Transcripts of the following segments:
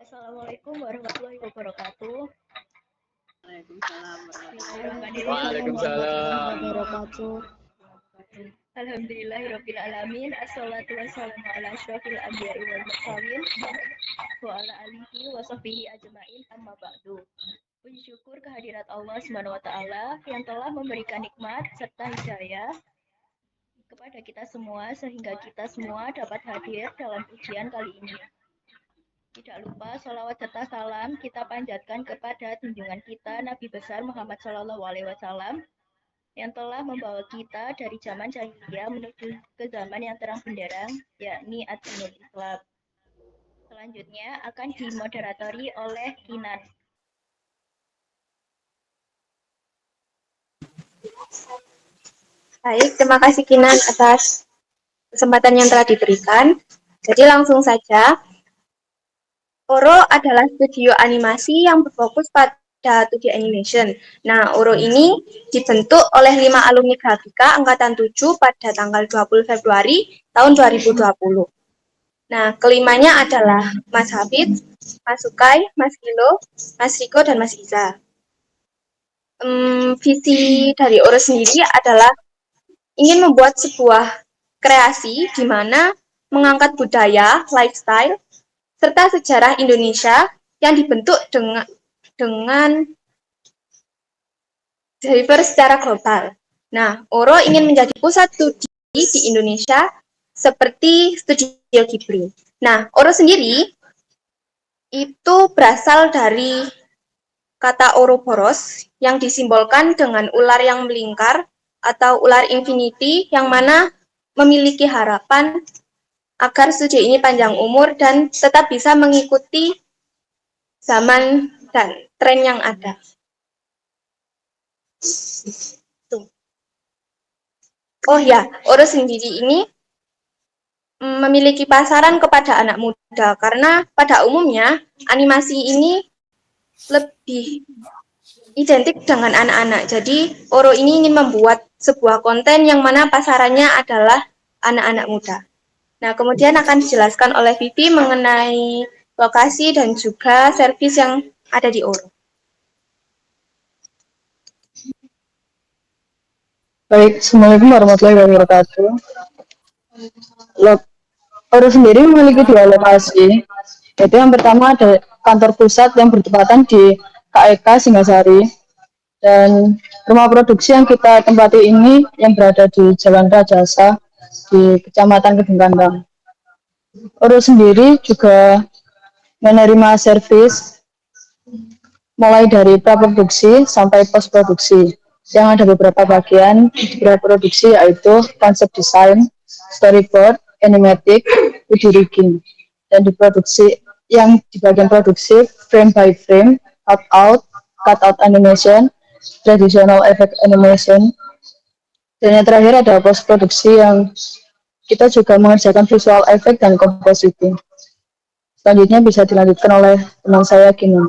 Assalamualaikum warahmatullahi wabarakatuh. Waalaikumsalam. Alhamdulillahirabbil alamin. Assalatu wassalamu ala asyrofil anbiya'i wal mursalin wa ala alihi wa sahbihi ajmain amma ba'du. Puji syukur kehadirat Allah Subhanahu wa taala yang telah memberikan nikmat serta hidayah kepada kita semua sehingga kita semua dapat hadir dalam ujian kali ini. Tidak lupa sholawat serta salam kita panjatkan kepada junjungan kita Nabi besar Muhammad Shallallahu Alaihi Wasallam yang telah membawa kita dari zaman jahiliyah menuju ke zaman yang terang benderang, yakni Ad-Dinul Islam. Selanjutnya akan dimoderatori oleh Kinan. Baik, terima kasih Kinan atas kesempatan yang telah diberikan. Jadi langsung saja, Oro adalah studio animasi yang berfokus pada 2D animation. Nah, Oro ini dibentuk oleh 5 alumni grafika angkatan 7 pada tanggal 20 Februari tahun 2020. Nah, kelimanya adalah Mas Hafid, Mas Sukai, Mas Kilo, Mas Riko, dan Mas Iza. Visi dari Oro sendiri adalah ingin membuat sebuah kreasi di mana mengangkat budaya, lifestyle, serta sejarah Indonesia yang dibentuk dengan diverse secara global. Nah, Oro ingin menjadi pusat studi di Indonesia seperti Studio Ghibli. Nah, Oro sendiri itu berasal dari kata Ouroboros yang disimbolkan dengan ular yang melingkar atau ular infinity yang mana memiliki harapan agar studio ini panjang umur dan tetap bisa mengikuti zaman dan tren yang ada. Tuh. Oh ya, Oro sendiri ini memiliki pasaran kepada anak muda karena pada umumnya animasi ini lebih identik dengan anak-anak. Jadi Oro ini ingin membuat sebuah konten yang mana pasarannya adalah anak-anak muda. Nah, kemudian akan dijelaskan oleh Vivi mengenai lokasi dan juga servis yang ada di Oro. Baik, Assalamualaikum warahmatullahi wabarakatuh. Oro sendiri memiliki 2 lokasi, yaitu yang pertama ada kantor pusat yang bertepatan di KEK Singasari, dan rumah produksi yang kita tempati ini yang berada di Jalan Rajasa di Kecamatan Kedung Kandang. Oro sendiri juga menerima servis mulai dari praproduksi sampai postproduksi. Yang ada beberapa bagian di praproduksi yaitu konsep desain, storyboard, animatic, video rigging. Dan di produksi yang di bagian produksi frame by frame, cut out animation, traditional effect animation. Dan yang terakhir ada post produksi yang kita juga mengerjakan visual effect dan compositing. Selanjutnya bisa dilanjutkan oleh teman saya Kinan.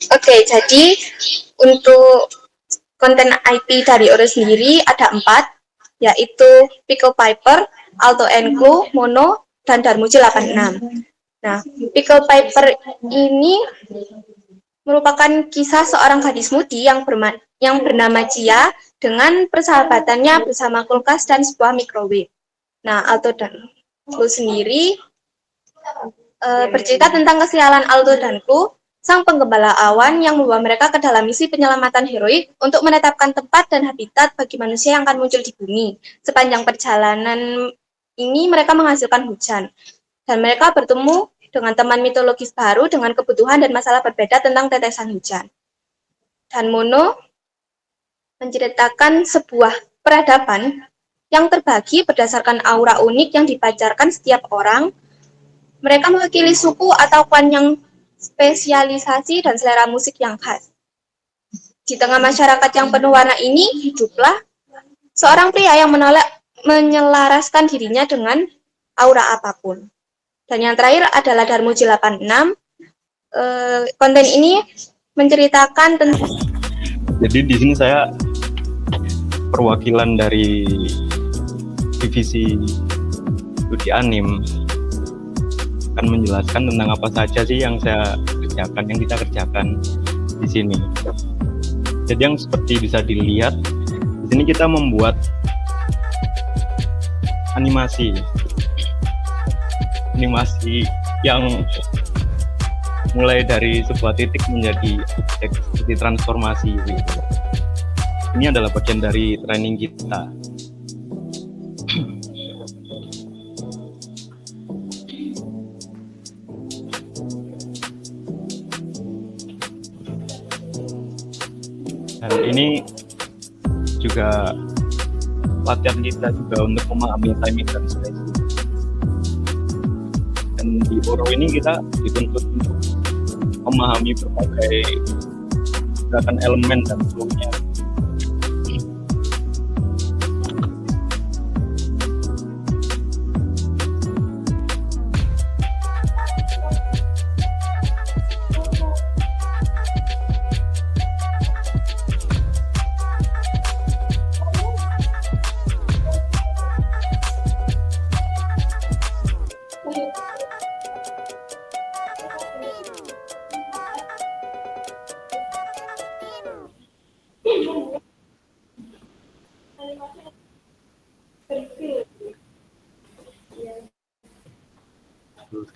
Oke, jadi untuk konten IP dari Oro sendiri ada 4, yaitu Pickle Piper, Alto & Co, Mono, dan Darmuji 86. Nah, Pickle Piper ini merupakan kisah seorang gadis mudi yang bernama Cia dengan persahabatannya bersama kulkas dan sebuah microwave. Nah, Alto dan Co sendiri bercerita tentang kesialan Alto dan Co, sang penggembala awan yang membawa mereka ke dalam misi penyelamatan heroik untuk menetapkan tempat dan habitat bagi manusia yang akan muncul di bumi. Sepanjang perjalanan ini mereka menghasilkan hujan, dan mereka bertemu dengan teman mitologis baru dengan kebutuhan dan masalah berbeda tentang tetesan hujan. Dan Mono menceritakan sebuah peradaban yang terbagi berdasarkan aura unik yang dipancarkan setiap orang. Mereka mewakili suku atau klan yang spesialisasi dan selera musik yang khas. Di tengah masyarakat yang penuh warna ini, hiduplah seorang pria yang menyelaraskan dirinya dengan aura apapun. Dan yang terakhir adalah Darmuji 86. Konten ini menceritakan tentang... Jadi di sini saya perwakilan dari divisi studi anim akan menjelaskan tentang apa saja sih yang saya kerjakan, yang kita kerjakan di sini. Jadi yang seperti bisa dilihat di sini kita membuat animasi yang mulai dari sebuah titik menjadi seperti transformasi gitu. Ini adalah bagian dari training kita. Dan ini juga latihan kita juga untuk memahami timing dan spacing. Dan di Oro ini kita dituntut untuk memahami berbagai gerakan elemen dan flow-nya.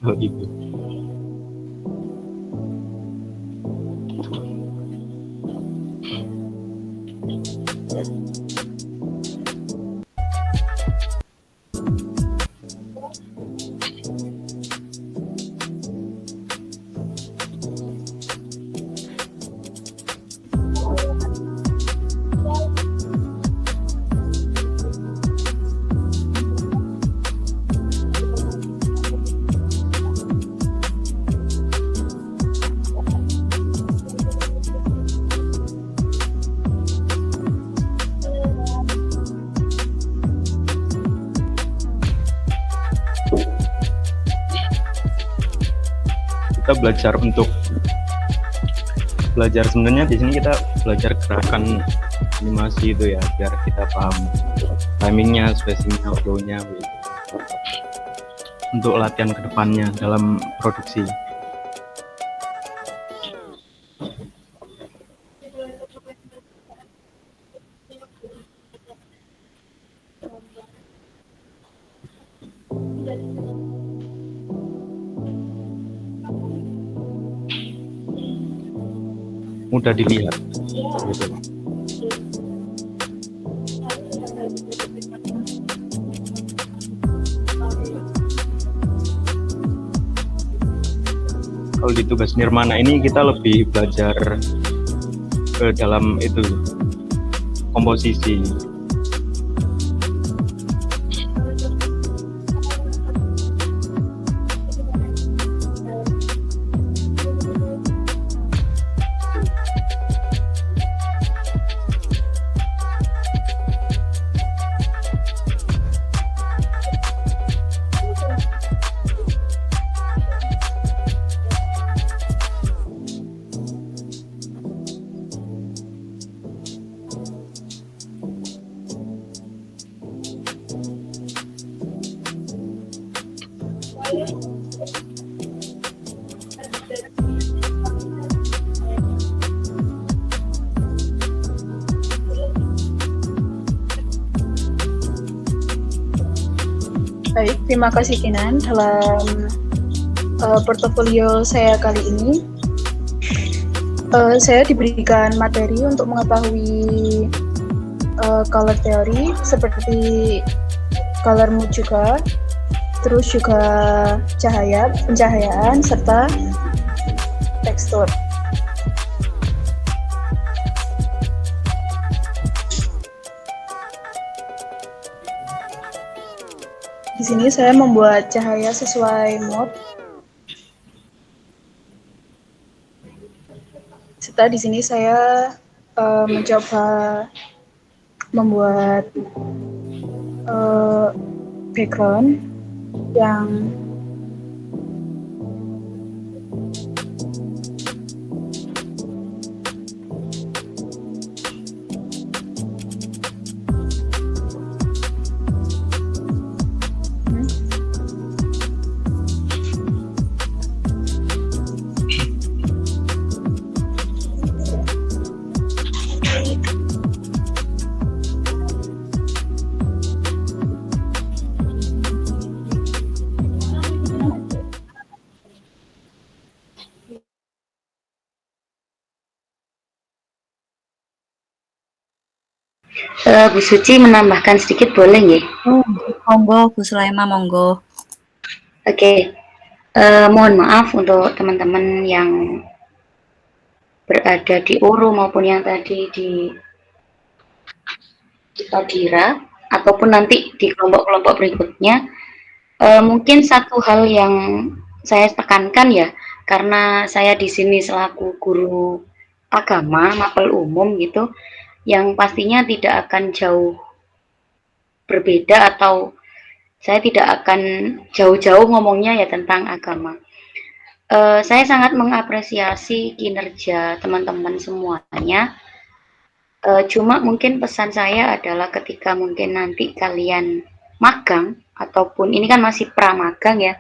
Kalau gitu. Kita belajar sebenarnya di sini kita belajar gerakan animasi itu ya, biar kita paham timingnya, spacingnya, flow-nya gitu. Untuk latihan kedepannya dalam produksi. Mudah dilihat gitu. Kalau di tugas Nirmana ini kita lebih belajar ke dalam itu komposisi. Baik, terima kasih Kinan. Dalam portofolio saya kali ini, saya diberikan materi untuk mengetahui color theory seperti color mood juga, terus juga cahaya, pencahayaan, serta tekstur. Di sini saya membuat cahaya sesuai mood. Serta di sini saya mencoba membuat background yang Bu Suci menambahkan sedikit boleh nggih? Monggo Bu Sulaima, monggo. Oke, mohon maaf untuk teman-teman yang berada di Oro maupun yang tadi di Tadira ataupun nanti di kelompok-kelompok berikutnya. Mungkin satu hal yang saya tekankan ya, karena saya di sini selaku guru agama, mapel umum gitu, yang pastinya tidak akan jauh berbeda atau saya tidak akan jauh-jauh ngomongnya ya tentang agama. Saya sangat mengapresiasi kinerja teman-teman semuanya. Cuma mungkin pesan saya adalah ketika mungkin nanti kalian magang ataupun ini kan masih pramagang ya.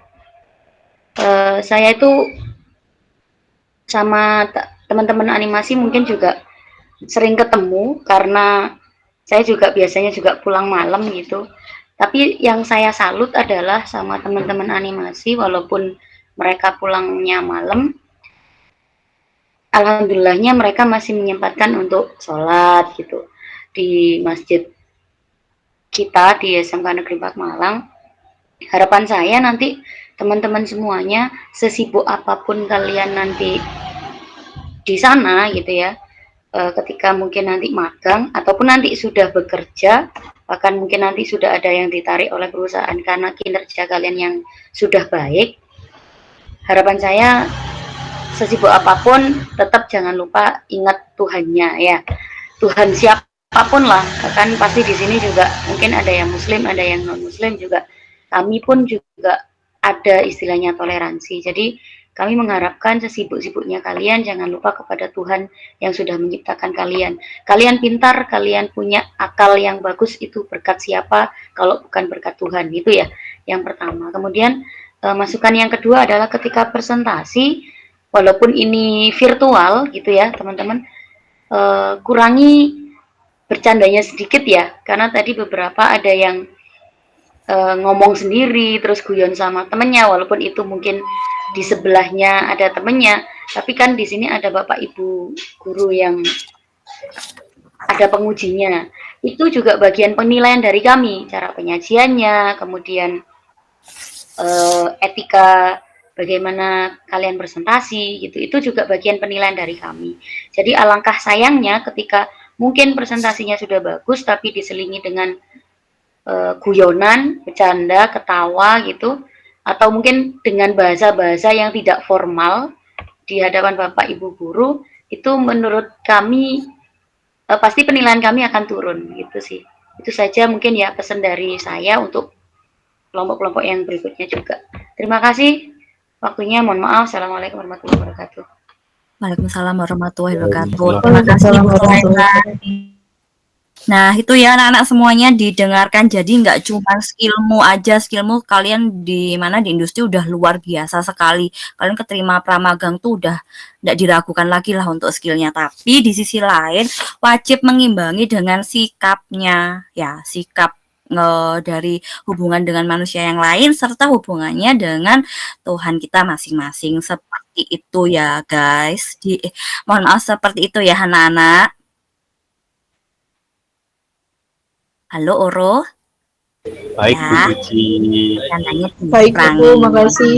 Saya itu sama teman-teman animasi mungkin juga sering ketemu karena saya juga biasanya juga pulang malam gitu. Tapi yang saya salut adalah sama teman-teman animasi walaupun mereka pulangnya malam, alhamdulillahnya mereka masih menyempatkan untuk sholat gitu di masjid kita di SMK Negeri 4 Malang. Harapan saya nanti teman-teman semuanya sesibuk apapun kalian nanti di sana gitu ya, ketika mungkin nanti magang ataupun nanti sudah bekerja, bahkan mungkin nanti sudah ada yang ditarik oleh perusahaan karena kinerja kalian yang sudah baik, harapan saya sesibuk apapun tetap jangan lupa ingat Tuhannya ya. Tuhan siapapun lah, kan pasti di sini juga mungkin ada yang muslim, ada yang non muslim juga. Kami pun juga ada istilahnya toleransi. Jadi kami mengharapkan sesibuk-sibuknya kalian jangan lupa kepada Tuhan yang sudah menciptakan kalian. Kalian pintar, kalian punya akal yang bagus, itu berkat siapa kalau bukan berkat Tuhan, gitu ya. Yang pertama. Kemudian masukan yang kedua adalah ketika presentasi, walaupun ini virtual gitu ya teman-teman, kurangi bercandanya sedikit ya, karena tadi beberapa ada yang ngomong sendiri terus guyon sama temennya, walaupun itu mungkin di sebelahnya ada temennya, tapi kan di sini ada bapak ibu guru yang ada pengujinya. Itu juga bagian penilaian dari kami, cara penyajiannya, kemudian etika bagaimana kalian presentasi gitu, itu juga bagian penilaian dari kami. Jadi alangkah sayangnya ketika mungkin presentasinya sudah bagus tapi diselingi dengan guyonan, bercanda, ketawa gitu, atau mungkin dengan bahasa-bahasa yang tidak formal di hadapan Bapak Ibu guru, itu menurut kami pasti penilaian kami akan turun gitu sih. Itu saja mungkin ya pesan dari saya untuk kelompok-kelompok yang berikutnya juga. Terima kasih waktunya, mohon maaf. Assalamualaikum warahmatullahi wabarakatuh. Waalaikumsalam warahmatullahi wabarakatuh. Waalaikumsalam. Terima kasih Bu Sulaima. Nah, itu ya anak-anak semuanya didengarkan. Jadi nggak cuma skillmu aja, skillmu kalian di mana di industri udah luar biasa sekali. Kalian keterima pramagang tuh udah nggak diragukan lagi lah untuk skillnya. Tapi di sisi lain wajib mengimbangi dengan sikapnya, ya sikap dari hubungan dengan manusia yang lain serta hubungannya dengan Tuhan kita masing-masing. Seperti itu ya guys. Mohon maaf seperti itu ya anak-anak. Halo Oro. Baik, Bu Ya. Suci. Tantanya Baik, Bu, dikurangi. makasih.